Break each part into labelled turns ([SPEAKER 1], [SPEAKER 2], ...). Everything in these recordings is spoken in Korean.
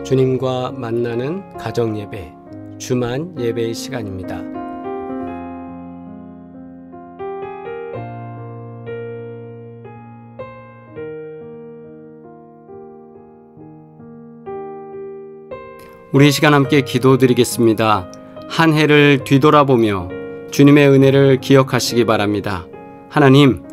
[SPEAKER 1] 주님과 만나는 가정예배, 주만 예배의 시간입니다. 우리 시간 함께 기도드리겠습니다. 한 해를 뒤돌아보며 주님의 은혜를 기억하시기 바랍니다. 하나님,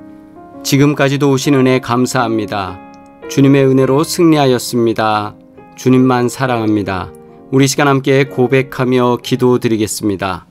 [SPEAKER 1] 지금까지도 오신 은혜 감사합니다. 주님의 은혜로 승리하였습니다. 주님만 사랑합니다. 우리 시간 함께 고백하며 기도드리겠습니다.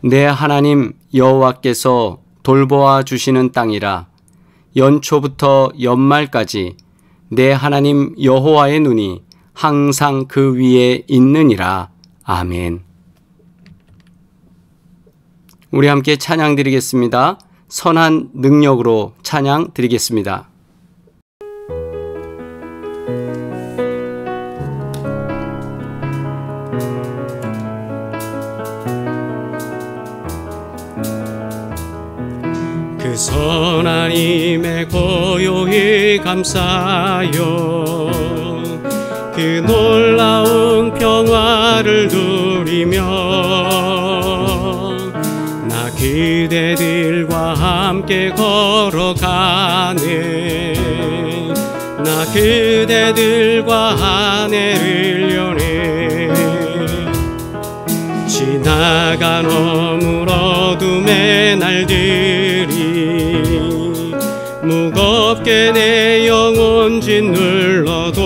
[SPEAKER 1] 내 하나님 여호와께서 돌보아 주시는 땅이라. 연초부터 연말까지 내 하나님 여호와의 눈이 항상 그 위에 있느니라. 아멘. 우리 함께 찬양 드리겠습니다. 선한 능력으로 찬양 드리겠습니다. 그 선한 힘에 고요히 감사하여 그 놀라운 평화를 누리며 나 그대들과 함께 걸어가네. 나 그대들과 한 해를 여네. 지나간 어물 어둠의 날들이 무겁게 내 영혼 짓눌러도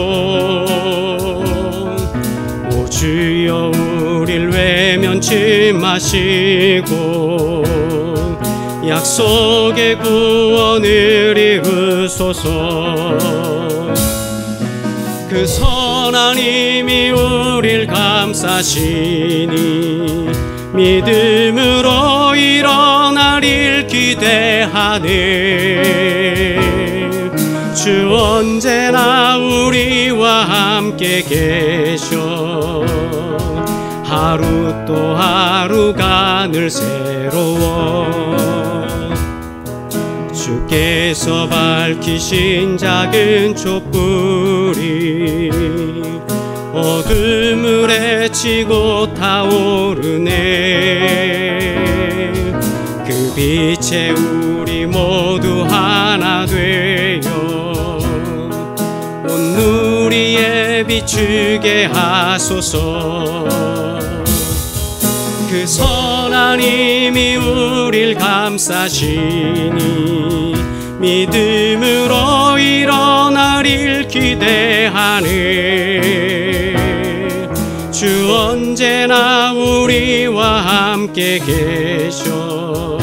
[SPEAKER 1] 오 주여 우릴 외면치 마시고 약속의 구원을 이루소서. 그 선한 힘이 우릴 감싸시니 믿음으로 일어나릴 기대하네. 주 언제나 우리와 함께 계셔 하루 또 하루가 늘 새로워. 주께서 밝히신 작은 촛불이 어둠을 헤치고 타오르네. 그 빛에 우리 모두 하나 되어 온 누리에 비추게 하소서. 그 선한 힘이 우릴 감싸시니 믿음으로 일어나릴 기대하네. 주 언제나 우리와 함께 계셔.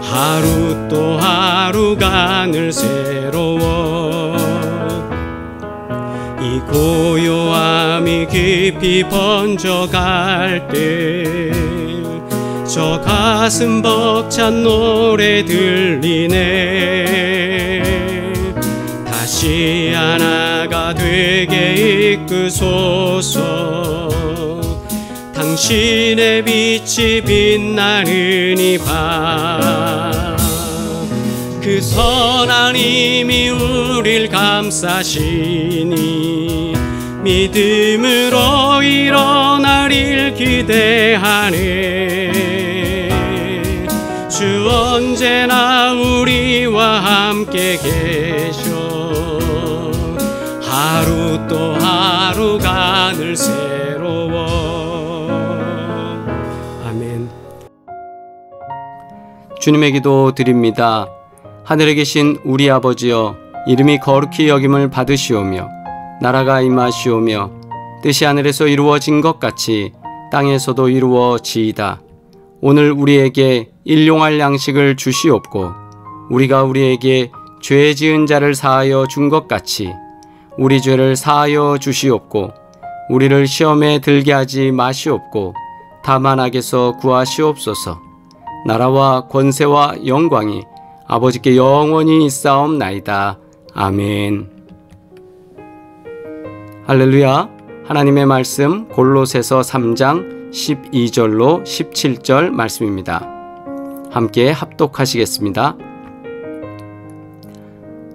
[SPEAKER 1] 하루 또 하루가 늘 새로워. 이 고요함이 깊이 번져갈 때 저 가슴 벅찬 노래 들리네. 다시 하나가 되게 이끄소서. 당신의 빛이 빛나는 이 밤, 그 선한 힘이 우릴 감싸시니 믿음으로 일어나릴 기대하네. 주 언제나 우리와 함께 계셔. 하루 또 하루가 늘 새로워. 아멘.
[SPEAKER 2] 주님의 기도 드립니다. 하늘에 계신 우리 아버지여, 이름이 거룩히 여김을 받으시오며 나라가 임하시오며 뜻이 하늘에서 이루어진 것 같이 땅에서도 이루어지이다. 오늘 우리에게 일용할 양식을 주시옵고 우리가 우리에게 죄 지은 자를 사하여 준 것 같이 우리 죄를 사하여 주시옵고 우리를 시험에 들게 하지 마시옵고 다만 악에서 구하시옵소서. 나라와 권세와 영광이 아버지께 영원히 있사옵나이다. 아멘. 할렐루야. 하나님의 말씀 골로새서 3장 12절로 17절 말씀입니다. 함께 합독하시겠습니다.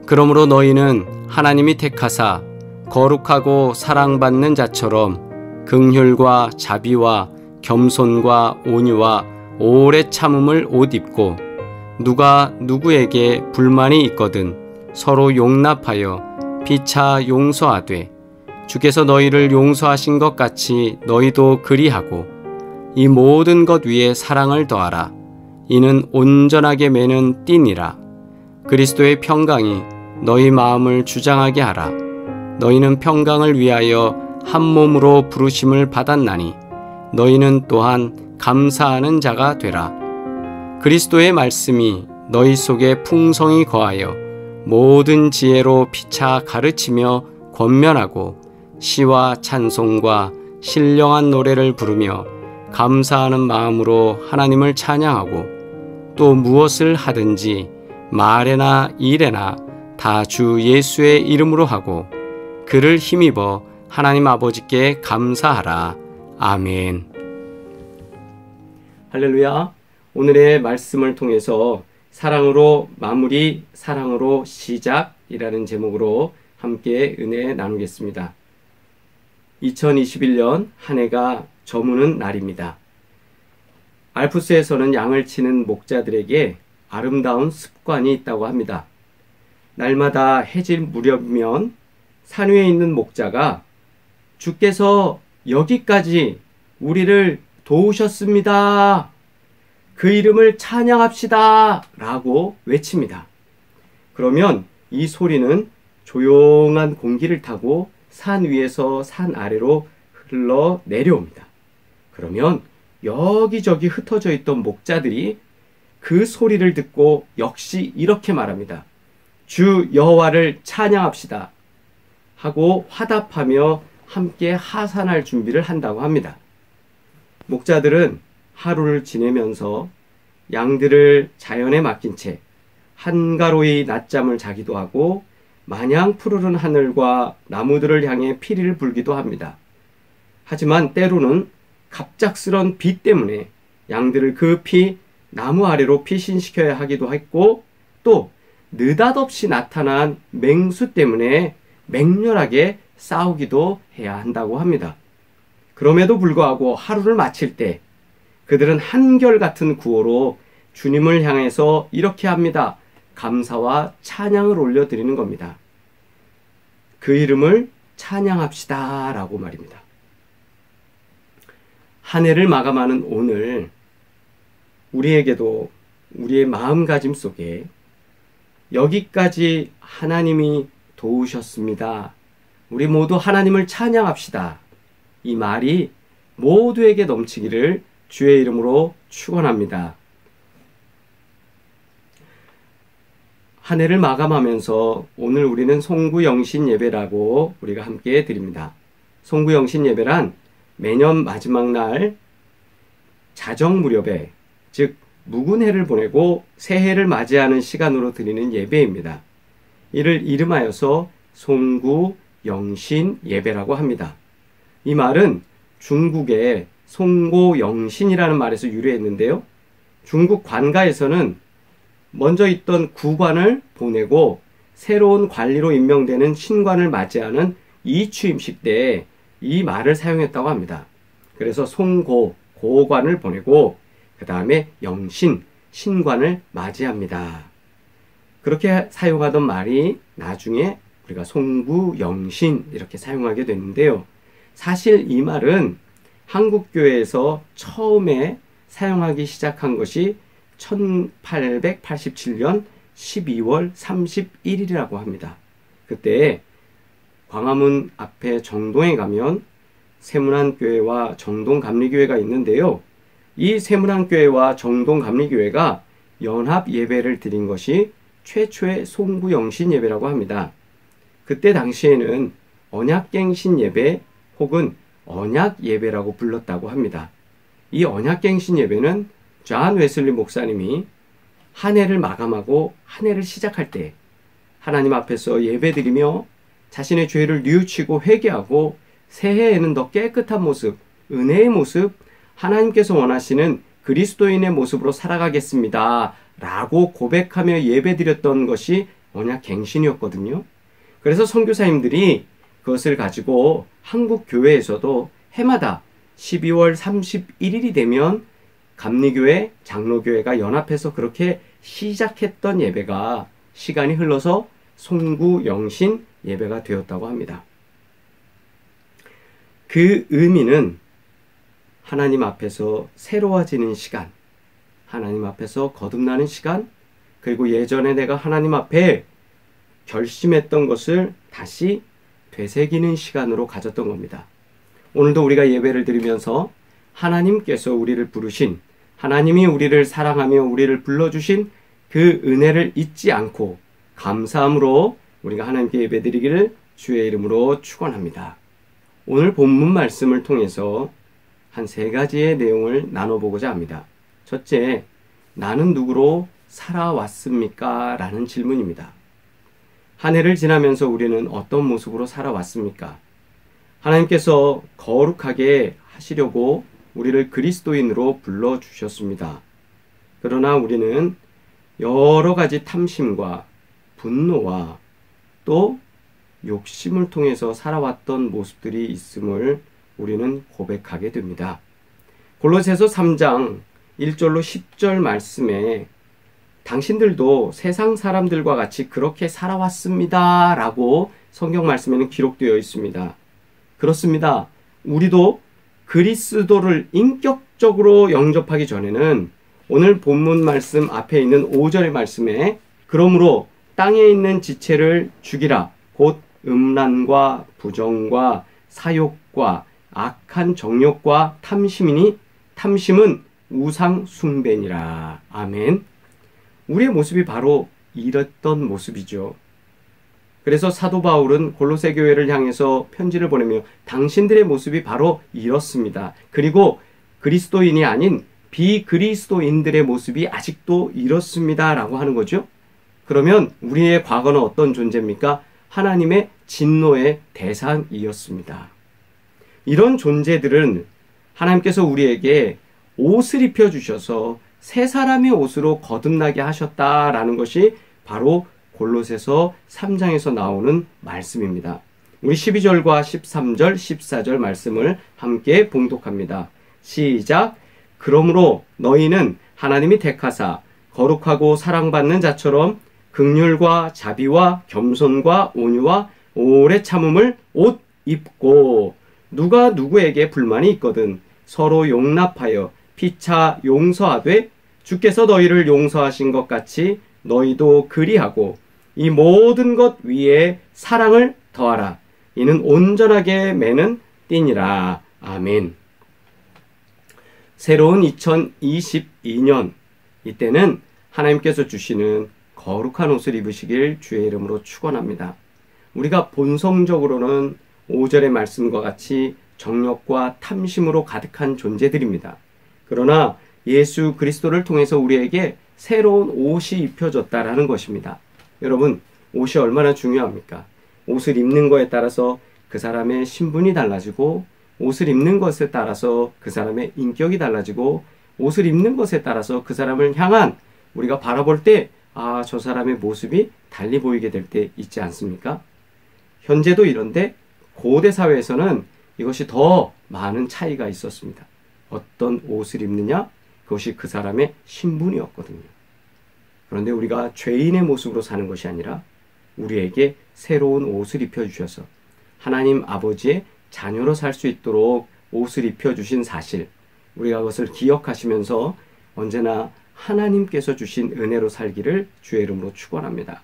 [SPEAKER 2] 그러므로 너희는 하나님이 택하사 거룩하고 사랑받는 자처럼 긍휼과 자비와 겸손과 온유와 오래 참음을 옷 입고 누가 누구에게 불만이 있거든 서로 용납하여 피차 용서하되 주께서 너희를 용서하신 것 같이 너희도 그리하고 이 모든 것 위에 사랑을 더하라. 이는 온전하게 매는 띠니라. 그리스도의 평강이 너희 마음을 주장하게 하라. 너희는 평강을 위하여 한 몸으로 부르심을 받았나니 너희는 또한 감사하는 자가 되라. 그리스도의 말씀이 너희 속에 풍성히 거하여 모든 지혜로 피차 가르치며 권면하고 시와 찬송과 신령한 노래를 부르며 감사하는 마음으로 하나님을 찬양하고 또 무엇을 하든지 말에나 일에나 다 주 예수의 이름으로 하고 그를 힘입어 하나님 아버지께 감사하라. 아멘. 할렐루야. 오늘의 말씀을 통해서 사랑으로 마무리, 사랑으로 시작이라는 제목으로 함께 은혜 나누겠습니다. 2021년 한 해가 저무는 날입니다. 알프스에서는 양을 치는 목자들에게 아름다운 습관이 있다고 합니다. 날마다 해질 무렵이면 산 위에 있는 목자가 주께서 여기까지 우리를 도우셨습니다. 그 이름을 찬양합시다. 라고 외칩니다. 그러면 이 소리는 조용한 공기를 타고 산 위에서 산 아래로 흘러 내려옵니다. 그러면 여기저기 흩어져 있던 목자들이 그 소리를 듣고 역시 이렇게 말합니다. 주 여호와를 찬양합시다. 하고 화답하며 함께 하산할 준비를 한다고 합니다. 목자들은 하루를 지내면서 양들을 자연에 맡긴 채 한가로이 낮잠을 자기도 하고 마냥 푸르른 하늘과 나무들을 향해 피리를 불기도 합니다. 하지만 때로는 갑작스런 비 때문에 양들을 급히 나무 아래로 피신시켜야 하기도 했고 또 느닷없이 나타난 맹수 때문에 맹렬하게 싸우기도 해야 한다고 합니다. 그럼에도 불구하고 하루를 마칠 때 그들은 한결같은 구호로 주님을 향해서 이렇게 합니다. 감사와 찬양을 올려드리는 겁니다. 그 이름을 찬양합시다 라고 말입니다. 한 해를 마감하는 오늘 우리에게도 우리의 마음가짐 속에 여기까지 하나님이 도우셨습니다. 우리 모두 하나님을 찬양합시다. 이 말이 모두에게 넘치기를 주의 이름으로 축원합니다. 한 해를 마감하면서 오늘 우리는 송구영신 예배라고 우리가 함께 드립니다. 송구영신 예배란 매년 마지막 날 자정 무렵에, 즉 묵은 해를 보내고 새해를 맞이하는 시간으로 드리는 예배입니다. 이를 이름하여서 송구영신 예배라고 합니다. 이 말은 중국의 송고영신이라는 말에서 유래했는데요. 중국 관가에서는 먼저 있던 구관을 보내고 새로운 관리로 임명되는 신관을 맞이하는 이취임식 때에 이 말을 사용했다고 합니다. 그래서 송고, 고관을 보내고 그 다음에 영신, 신관을 맞이합니다. 그렇게 사용하던 말이 나중에 우리가 송구영신 이렇게 사용하게 됐는데요. 사실 이 말은 한국교회에서 처음에 사용하기 시작한 것이 1887년 12월 31일이라고 합니다. 그때 광화문 앞에 정동에 가면 세문안교회와 정동감리교회가 있는데요. 이 세문안교회와 정동감리교회가 연합 예배를 드린 것이 최초의 송구영신 예배라고 합니다. 그때 당시에는 언약갱신 예배 혹은 언약 예배라고 불렀다고 합니다. 이 언약갱신 예배는 존 웨슬리 목사님이 한 해를 마감하고 한 해를 시작할 때 하나님 앞에서 예배드리며 자신의 죄를 뉘우치고 회개하고 새해에는 더 깨끗한 모습, 은혜의 모습, 하나님께서 원하시는 그리스도인의 모습으로 살아가겠습니다 라고 고백하며 예배드렸던 것이 언약갱신이었거든요. 그래서 선교사님들이 그것을 가지고 한국 교회에서도 해마다 12월 31일이 되면 감리교회, 장로교회가 연합해서 그렇게 시작했던 예배가 시간이 흘러서 송구영신 예배가 되었다고 합니다. 그 의미는 하나님 앞에서 새로워지는 시간, 하나님 앞에서 거듭나는 시간, 그리고 예전에 내가 하나님 앞에 결심했던 것을 다시 되새기는 시간으로 가졌던 겁니다. 오늘도 우리가 예배를 드리면서 하나님께서 우리를 부르신, 하나님이 우리를 사랑하며 우리를 불러주신 그 은혜를 잊지 않고 감사함으로 우리가 하나님께 예배드리기를 주의 이름으로 축원합니다. 오늘 본문 말씀을 통해서 한 3가지의 내용을 나눠보고자 합니다. 첫째, 나는 누구로 살아왔습니까? 라는 질문입니다. 한 해를 지나면서 우리는 어떤 모습으로 살아왔습니까? 하나님께서 거룩하게 하시려고 우리를 그리스도인으로 불러주셨습니다. 그러나 우리는 여러 가지 탐심과 분노와 또 욕심을 통해서 살아왔던 모습들이 있음을 우리는 고백하게 됩니다. 골로새서 3장 1절로 10절 말씀에 당신들도 세상 사람들과 같이 그렇게 살아왔습니다 라고 성경 말씀에는 기록되어 있습니다. 그렇습니다. 우리도 그리스도를 인격적으로 영접하기 전에는 오늘 본문 말씀 앞에 있는 5절의 말씀에 그러므로 땅에 있는 지체를 죽이라 곧 음란과 부정과 사욕과 악한 정욕과 탐심이니 탐심은 우상 숭배니라. 아멘. 우리의 모습이 바로 이랬던 모습이죠. 그래서 사도 바울은 골로새 교회를 향해서 편지를 보내며 당신들의 모습이 바로 이렇습니다. 그리고 그리스도인이 아닌 비그리스도인들의 모습이 아직도 이렇습니다 라고 하는 거죠. 그러면 우리의 과거는 어떤 존재입니까? 하나님의 진노의 대상이었습니다. 이런 존재들은 하나님께서 우리에게 옷을 입혀주셔서 새 사람의 옷으로 거듭나게 하셨다라는 것이 바로 골로새서 3장에서 나오는 말씀입니다. 우리 12절과 13절, 14절 말씀을 함께 봉독합니다. 시작! 그러므로 너희는 하나님이 택하사 거룩하고 사랑받는 자처럼 긍휼과 자비와 겸손과 온유와 오래 참음을 옷 입고 누가 누구에게 불만이 있거든 서로 용납하여 피차 용서하되 주께서 너희를 용서하신 것 같이 너희도 그리하고 이 모든 것 위에 사랑을 더하라. 이는 온전하게 매는 띠니라. 아멘. 새로운 2022년, 이때는 하나님께서 주시는 거룩한 옷을 입으시길 주의 이름으로 축원합니다. 우리가 본성적으로는 5절의 말씀과 같이 정욕과 탐심으로 가득한 존재들입니다. 그러나 예수 그리스도를 통해서 우리에게 새로운 옷이 입혀졌다라는 것입니다. 여러분, 옷이 얼마나 중요합니까? 옷을 입는 것에 따라서 그 사람의 신분이 달라지고, 옷을 입는 것에 따라서 그 사람의 인격이 달라지고, 옷을 입는 것에 따라서 그 사람을 향한 우리가 바라볼 때 저 사람의 모습이 달리 보이게 될 때 있지 않습니까? 현재도 이런데 고대 사회에서는 이것이 더 많은 차이가 있었습니다. 어떤 옷을 입느냐? 그것이 그 사람의 신분이었거든요. 그런데 우리가 죄인의 모습으로 사는 것이 아니라 우리에게 새로운 옷을 입혀주셔서 하나님 아버지의 자녀로 살 수 있도록 옷을 입혀주신 사실, 우리가 그것을 기억하시면서 언제나 하나님께서 주신 은혜로 살기를 주의 이름으로 축원합니다.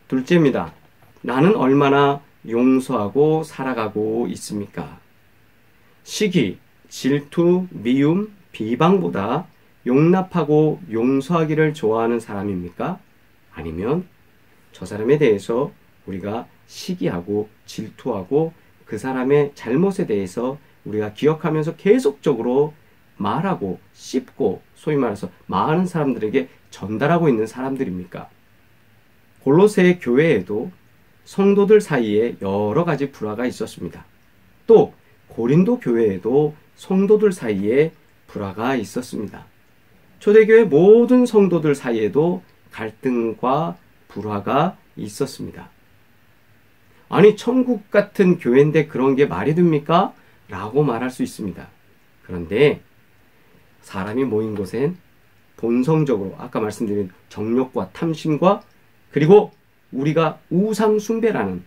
[SPEAKER 2] 둘째입니다. 나는 얼마나 용서하고 살아가고 있습니까? 시기, 질투, 미움, 비방보다 용납하고 용서하기를 좋아하는 사람입니까? 아니면 저 사람에 대해서 우리가 시기하고 질투하고 그 사람의 잘못에 대해서 우리가 기억하면서 계속적으로 말하고 씹고, 소위 말해서 많은 사람들에게 전달하고 있는 사람들입니까? 골로새 교회에도 성도들 사이에 여러 가지 불화가 있었습니다. 또 고린도 교회에도 성도들 사이에 불화가 있었습니다. 초대교회 모든 성도들 사이에도 갈등과 불화가 있었습니다. 아니, 천국 같은 교회인데 그런 게 말이 됩니까? 라고 말할 수 있습니다. 그런데 사람이 모인 곳엔 본성적으로 아까 말씀드린 정욕과 탐심과, 그리고 우리가 우상 숭배라는,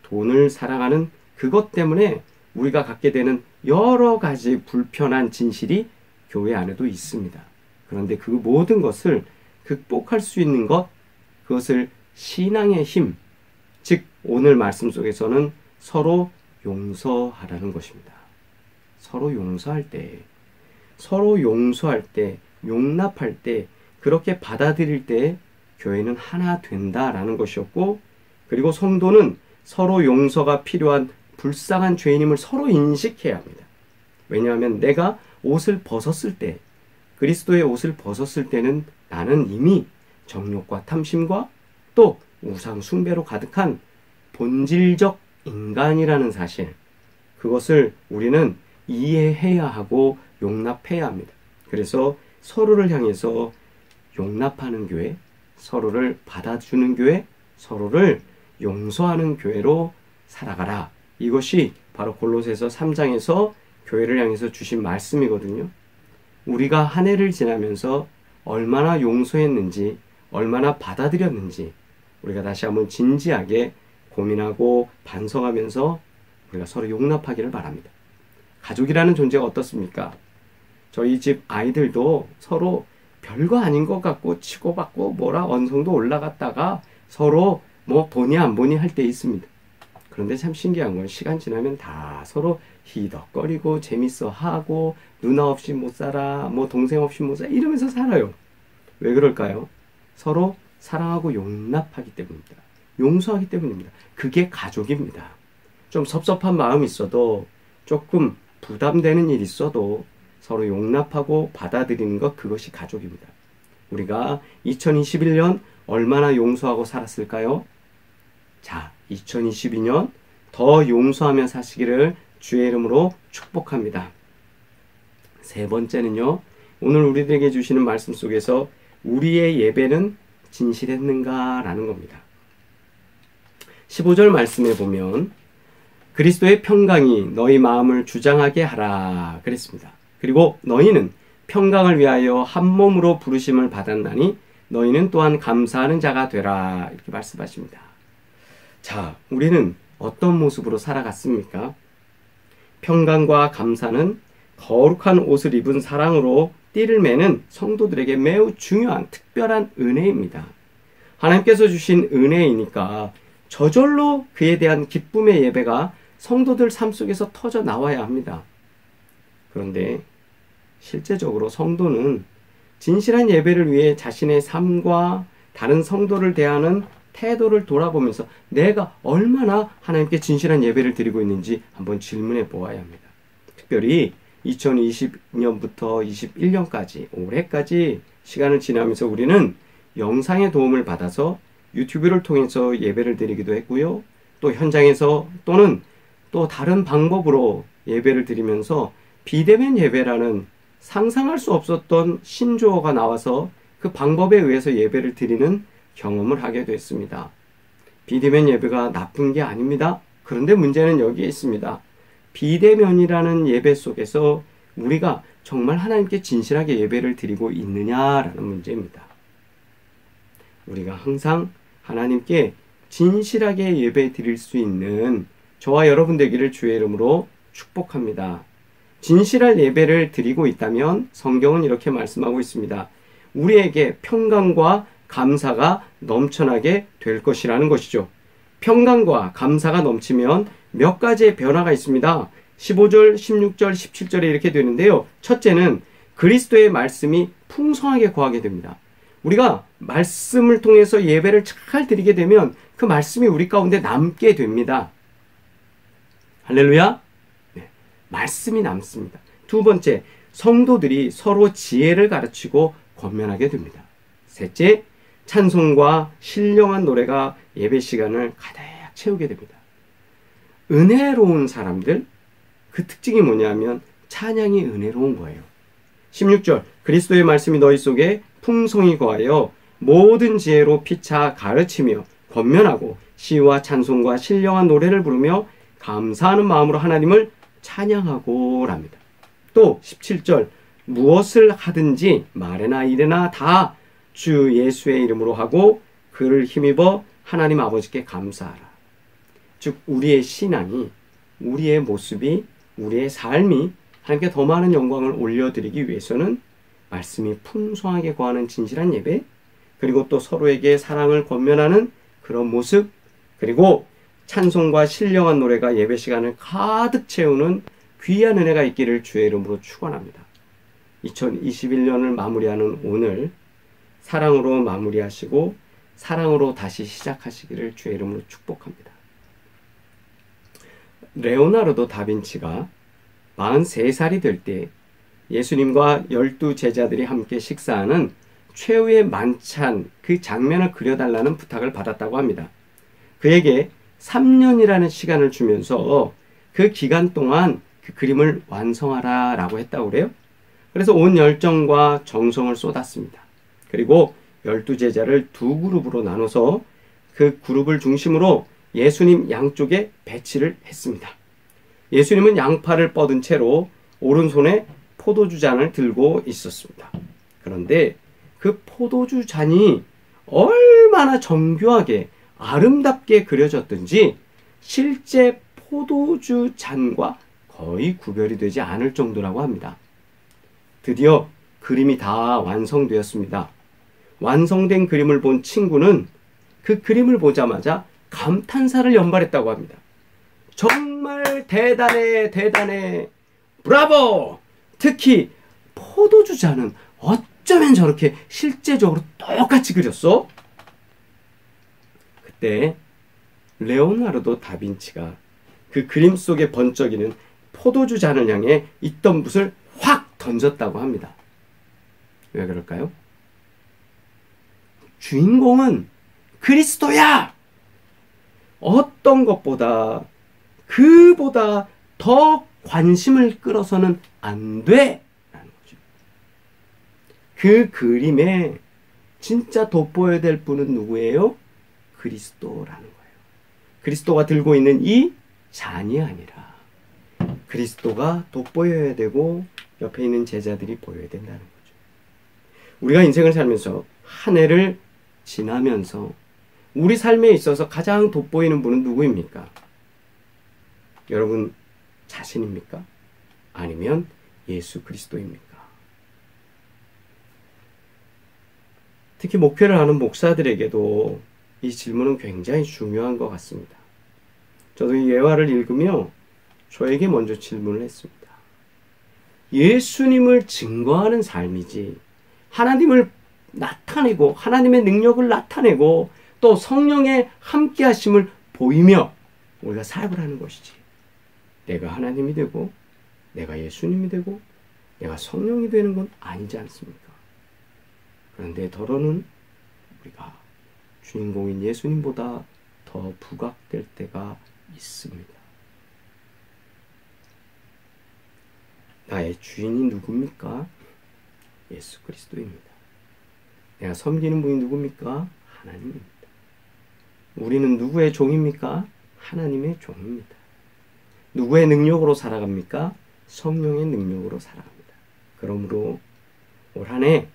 [SPEAKER 2] 돈을 사랑하는 그것 때문에 우리가 갖게 되는 여러 가지 불편한 진실이 교회 안에도 있습니다. 그런데 그 모든 것을 극복할 수 있는 것, 그것을 신앙의 힘, 즉 오늘 말씀 속에서는 서로 용서하라는 것입니다. 서로 용서할 때, 용납할 때, 그렇게 받아들일 때 교회는 하나 된다라는 것이었고, 그리고 성도는 서로 용서가 필요한 불쌍한 죄인임을 서로 인식해야 합니다. 왜냐하면 내가 옷을 벗었을 때, 그리스도의 옷을 벗었을 때는 나는 이미 정욕과 탐심과 또 우상 숭배로 가득한 본질적 인간이라는 사실, 그것을 우리는 이해해야 하고 용납해야 합니다. 그래서 서로를 향해서 용납하는 교회, 서로를 받아주는 교회, 서로를 용서하는 교회로 살아가라. 이것이 바로 골로새서 3장에서 교회를 향해서 주신 말씀이거든요. 우리가 한 해를 지나면서 얼마나 용서했는지, 얼마나 받아들였는지 우리가 다시 한번 진지하게 고민하고 반성하면서 우리가 서로 용납하기를 바랍니다. 가족이라는 존재가 어떻습니까? 저희 집 아이들도 서로 별거 아닌 것 같고 치고받고 뭐라 언성도 올라갔다가 서로 뭐 보니 안 보니 할 때 있습니다. 그런데 참 신기한 건 시간 지나면 다 서로 희덕거리고 재밌어 하고, 누나 없이 못 살아, 뭐 동생 없이 못 살아, 이러면서 살아요. 왜 그럴까요? 서로 사랑하고 용납하기 때문입니다. 용서하기 때문입니다. 그게 가족입니다. 좀 섭섭한 마음이 있어도, 조금 부담되는 일이 있어도 서로 용납하고 받아들이는 것, 그것이 가족입니다. 우리가 2021년 얼마나 용서하고 살았을까요? 자, 2022년 더 용서하며 사시기를 주의 이름으로 축복합니다. 세 번째는요, 오늘 우리들에게 주시는 말씀 속에서 우리의 예배는 진실했는가? 라는 겁니다. 15절 말씀에 보면 그리스도의 평강이 너희 마음을 주장하게 하라 그랬습니다. 그리고 너희는 평강을 위하여 한 몸으로 부르심을 받았나니 너희는 또한 감사하는 자가 되라, 이렇게 말씀하십니다. 자, 우리는 어떤 모습으로 살아갔습니까? 평강과 감사는 거룩한 옷을 입은 사랑으로 띠를 매는 성도들에게 매우 중요한 특별한 은혜입니다. 하나님께서 주신 은혜이니까 저절로 그에 대한 기쁨의 예배가 성도들 삶 속에서 터져 나와야 합니다. 그런데 실제적으로 성도는 진실한 예배를 위해 자신의 삶과 다른 성도를 대하는 태도를 돌아보면서 내가 얼마나 하나님께 진실한 예배를 드리고 있는지 한번 질문해 보아야 합니다. 특별히 2020년부터 21년까지 올해까지 시간을 지나면서 우리는 영상의 도움을 받아서 유튜브를 통해서 예배를 드리기도 했고요. 또 현장에서 또는 또 다른 방법으로 예배를 드리면서 비대면 예배라는 상상할 수 없었던 신조어가 나와서 그 방법에 의해서 예배를 드리는 경험을 하게 됐습니다. 비대면 예배가 나쁜 게 아닙니다. 그런데 문제는 여기에 있습니다. 비대면이라는 예배 속에서 우리가 정말 하나님께 진실하게 예배를 드리고 있느냐라는 문제입니다. 우리가 항상 하나님께 진실하게 예배 드릴 수 있는 저와 여러분 되기를 주의 이름으로 축복합니다. 진실한 예배를 드리고 있다면 성경은 이렇게 말씀하고 있습니다. 우리에게 평강과 감사가 넘쳐나게 될 것이라는 것이죠. 평강과 감사가 넘치면 몇 가지의 변화가 있습니다. 15절, 16절, 17절에 이렇게 되는데요. 첫째는 그리스도의 말씀이 풍성하게 거하게 됩니다. 우리가 말씀을 통해서 예배를 잘 드리게 되면 그 말씀이 우리 가운데 남게 됩니다. 할렐루야. 네, 말씀이 남습니다. 두 번째, 성도들이 서로 지혜를 가르치고 권면하게 됩니다. 셋째, 찬송과 신령한 노래가 예배 시간을 가득 채우게 됩니다. 은혜로운 사람들, 그 특징이 뭐냐면 찬양이 은혜로운 거예요. 16절, 그리스도의 말씀이 너희 속에 풍성히 거하여 모든 지혜로 피차 가르치며 권면하고 시와 찬송과 신령한 노래를 부르며 감사하는 마음으로 하나님을 찬양하고 랍니다. 또 17절, 무엇을 하든지 말에나 일에나 다 주 예수의 이름으로 하고 그를 힘입어 하나님 아버지께 감사하라. 즉 우리의 신앙이, 우리의 모습이, 우리의 삶이 하나님께 더 많은 영광을 올려드리기 위해서는 말씀이 풍성하게 거하는 진실한 예배, 그리고 또 서로에게 사랑을 권면하는 그런 모습, 그리고 찬송과 신령한 노래가 예배 시간을 가득 채우는 귀한 은혜가 있기를 주의 이름으로 축원합니다. 2021년을 마무리하는 오늘 사랑으로 마무리하시고 사랑으로 다시 시작하시기를 주의 이름으로 축복합니다. 레오나르도 다빈치가 43살이 될 때 예수님과 12제자들이 함께 식사하는 최후의 만찬 그 장면을 그려달라는 부탁을 받았다고 합니다. 그에게 3년이라는 시간을 주면서 그 기간 동안 그 그림을 완성하라 라고 했다고 그래요. 그래서 온 열정과 정성을 쏟았습니다. 그리고 12제자를 두 그룹으로 나눠서 그 그룹을 중심으로 예수님 양쪽에 배치를 했습니다. 예수님은 양팔을 뻗은 채로 오른손에 포도주 잔을 들고 있었습니다. 그런데 그 포도주 잔이 얼마나 정교하게 아름답게 그려졌든지 실제 포도주 잔과 거의 구별이 되지 않을 정도라고 합니다. 드디어 그림이 다 완성되었습니다. 완성된 그림을 본 친구는 그 그림을 보자마자 감탄사를 연발했다고 합니다. 정말 대단해, 대단해, 브라보! 특히 포도주 잔은 어쩌면 저렇게 실제적으로 똑같이 그렸어? 그때 레오나르도 다빈치가 그 그림 속에 번쩍이는 포도주 잔을 향해 있던 붓을 확 던졌다고 합니다. 왜 그럴까요? 주인공은 그리스도야! 어떤 것보다 그보다 더 관심을 끌어서는 안 돼! 라는 거죠. 그 그림에 진짜 돋보여야 될 분은 누구예요? 그리스도라는 거예요. 그리스도가 들고 있는 이 잔이 아니라 그리스도가 돋보여야 되고 옆에 있는 제자들이 보여야 된다는 거죠. 우리가 인생을 살면서 한 해를 지나면서 우리 삶에 있어서 가장 돋보이는 분은 누구입니까? 여러분 자신입니까? 아니면 예수 그리스도입니까? 특히 목회를 하는 목사들에게도 이 질문은 굉장히 중요한 것 같습니다. 저도 이 예화를 읽으며 저에게 먼저 질문을 했습니다. 예수님을 증거하는 삶이지 하나님을 나타내고 하나님의 능력을 나타내고 또 성령의 함께하심을 보이며 우리가 사역을 하는 것이지, 내가 하나님이 되고 내가 예수님이 되고 내가 성령이 되는 건 아니지 않습니까? 그런데 더러는 우리가 주인공인 예수님보다 더 부각될 때가 있습니다. 나의 주인이 누굽니까? 예수 그리스도입니다. 내가 섬기는 분이 누굽니까? 하나님입니다. 우리는 누구의 종입니까? 하나님의 종입니다. 누구의 능력으로 살아갑니까? 성령의 능력으로 살아갑니다. 그러므로 올 한 해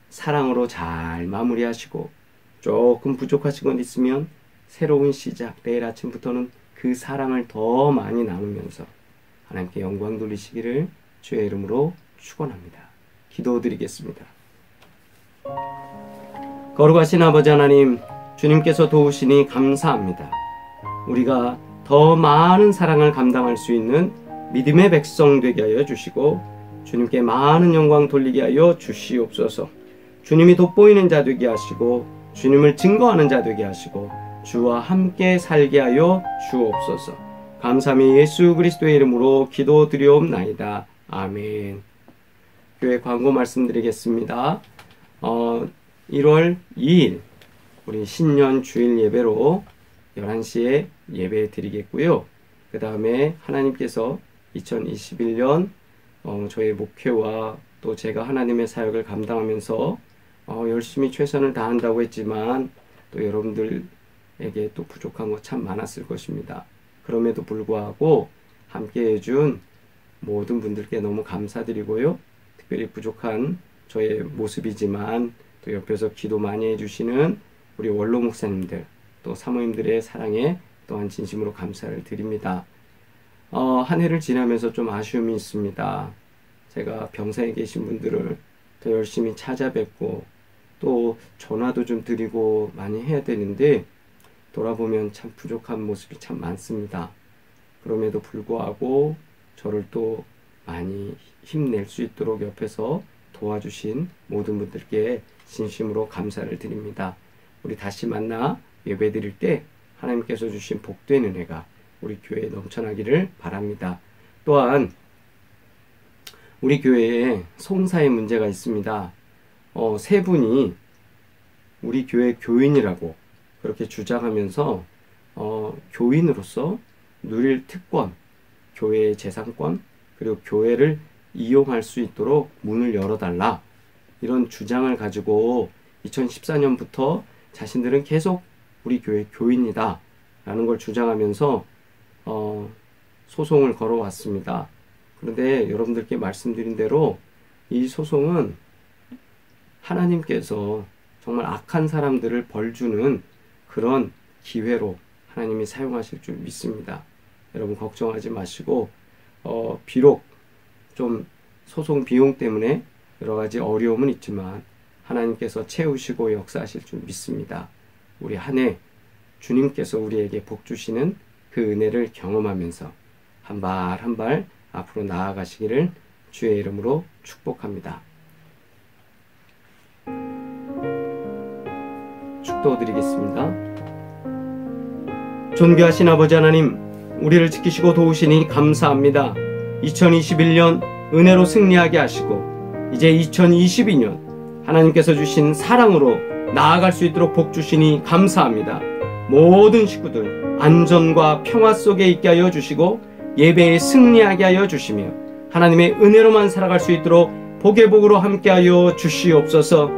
[SPEAKER 2] 사랑으로 잘 마무리하시고 조금 부족하신 것 있으면 새로운 시작, 내일 아침부터는 그 사랑을 더 많이 나누면서 하나님께 영광 돌리시기를 주의 이름으로 축원합니다. 기도드리겠습니다. 거룩하신 아버지 하나님, 주님께서 도우시니 감사합니다. 우리가 더 많은 사랑을 감당할 수 있는 믿음의 백성 되게 하여 주시고 주님께 많은 영광 돌리게 하여 주시옵소서. 주님이 돋보이는 자 되게 하시고 주님을 증거하는 자 되게 하시고 주와 함께 살게 하여 주옵소서. 감사함이 예수 그리스도의 이름으로 기도드리옵나이다. 아멘. 교회 광고 말씀드리겠습니다. 1월 2일 우리 신년 주일 예배로 11시에 예배 드리겠고요. 그 다음에 하나님께서 2021년 저의 목회와 또 제가 하나님의 사역을 감당하면서 열심히 최선을 다한다고 했지만 또 여러분들에게 또 부족한 거 참 많았을 것입니다. 그럼에도 불구하고 함께 해준 모든 분들께 너무 감사드리고요. 특별히 부족한 저의 모습이지만 또 옆에서 기도 많이 해주시는 우리 원로 목사님들 또 사모님들의 사랑에 또한 진심으로 감사를 드립니다. 한 해를 지나면서 좀 아쉬움이 있습니다. 제가 병상에 계신 분들을 더 열심히 찾아뵙고 또 전화도 좀 드리고 많이 해야 되는데 돌아보면 참 부족한 모습이 참 많습니다. 그럼에도 불구하고 저를 또 많이 힘낼 수 있도록 옆에서 도와주신 모든 분들께 진심으로 감사를 드립니다. 우리 다시 만나 예배드릴 때 하나님께서 주신 복된 은혜가 우리 교회에 넘쳐나기를 바랍니다. 또한 우리 교회에 송사의 문제가 있습니다. 세 분이 우리 교회 교인이라고 그렇게 주장하면서 교인으로서 누릴 특권, 교회의 재산권, 그리고 교회를 이용할 수 있도록 문을 열어달라, 이런 주장을 가지고 2014년부터 자신들은 계속 우리 교회 교인이다 라는 걸 주장하면서 소송을 걸어왔습니다. 그런데 여러분들께 말씀드린 대로 이 소송은 하나님께서 정말 악한 사람들을 벌주는 그런 기회로 하나님이 사용하실 줄 믿습니다. 여러분 걱정하지 마시고 비록 좀 소송 비용 때문에 여러 가지 어려움은 있지만 하나님께서 채우시고 역사하실 줄 믿습니다. 우리 한 해 주님께서 우리에게 복 주시는 그 은혜를 경험하면서 한 발 한 발 앞으로 나아가시기를 주의 이름으로 축복합니다. 축도드리겠습니다. 존귀하신 아버지 하나님, 우리를 지키시고 도우시니 감사합니다. 2021년 은혜로 승리하게 하시고 이제 2022년 하나님께서 주신 사랑으로 나아갈 수 있도록 복 주시니 감사합니다. 모든 식구들 안전과 평화 속에 있게 하여 주시고 예배에 승리하게 하여 주시며 하나님의 은혜로만 살아갈 수 있도록 복의 복으로 함께하여 주시옵소서.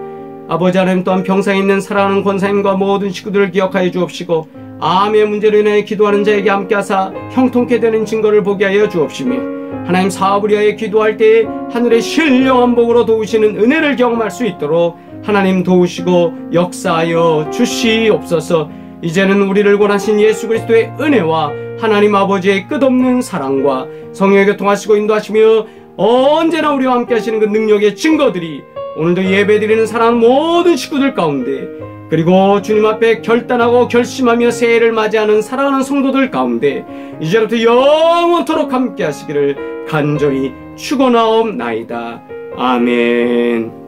[SPEAKER 2] 아버지 하나님, 또한 병상에 있는 사랑하는 권사님과 모든 식구들을 기억하여 주옵시고 암의 문제로 인해 기도하는 자에게 함께하사 형통케 되는 증거를 보게 하여 주옵시며 하나님, 사업을 위하여 기도할 때에 하늘의 신령한 복으로 도우시는 은혜를 경험할 수 있도록 하나님 도우시고 역사하여 주시옵소서. 이제는 우리를 권하신 예수 그리스도의 은혜와 하나님 아버지의 끝없는 사랑과 성령의 교통하시고 인도하시며 언제나 우리와 함께 하시는 그 능력의 증거들이
[SPEAKER 1] 오늘도 예배드리는 사랑하는 모든 식구들 가운데, 그리고 주님 앞에 결단하고 결심하며 새해를 맞이하는 사랑하는 성도들 가운데 이제부터 영원토록 함께 하시기를 간절히 축원하옵나이다. 아멘.